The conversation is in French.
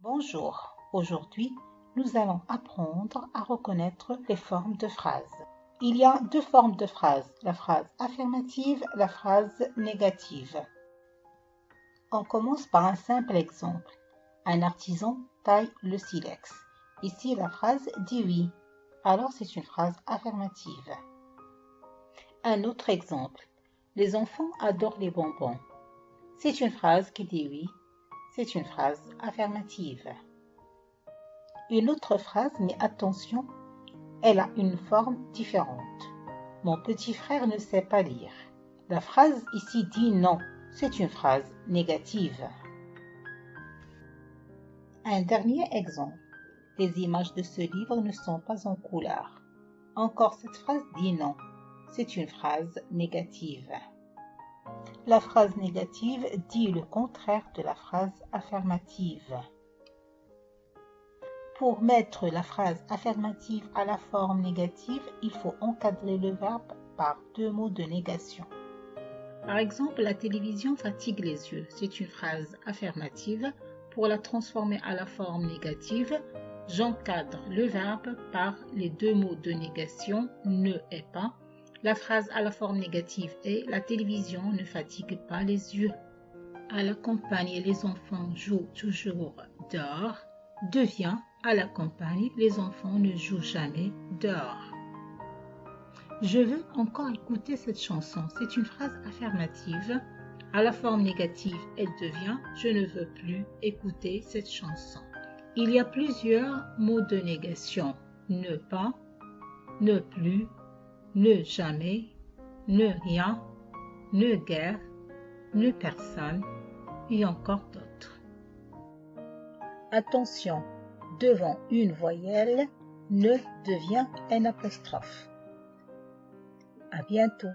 Bonjour, aujourd'hui nous allons apprendre à reconnaître les formes de phrases. Il y a deux formes de phrases, la phrase affirmative, la phrase négative. On commence par un simple exemple. Un artisan taille le silex. Ici la phrase dit oui, alors c'est une phrase affirmative. Un autre exemple. Les enfants adorent les bonbons. C'est une phrase qui dit oui, c'est une phrase affirmative. Une autre phrase, mais attention, elle a une forme différente. Mon petit frère ne sait pas lire. La phrase ici dit non, c'est une phrase négative. Un dernier exemple. Les images de ce livre ne sont pas en couleur. Encore cette phrase dit non, c'est une phrase négative. La phrase négative dit le contraire de la phrase affirmative. Pour mettre la phrase affirmative à la forme négative, il faut encadrer le verbe par deux mots de négation. Par exemple, la télévision fatigue les yeux. C'est une phrase affirmative. Pour la transformer à la forme négative, j'encadre le verbe par les deux mots de négation ne et pas. La phrase à la forme négative est la télévision ne fatigue pas les yeux. À la campagne, les enfants jouent toujours dehors. Devient à la campagne, les enfants ne jouent jamais dehors. Je veux encore écouter cette chanson. C'est une phrase affirmative. À la forme négative, elle devient je ne veux plus écouter cette chanson. Il y a plusieurs mots de négation. Ne pas, ne plus, ne jamais, ne rien, ne guère, ne personne et encore d'autres. Attention, devant une voyelle, ne devient un apostrophe. À bientôt.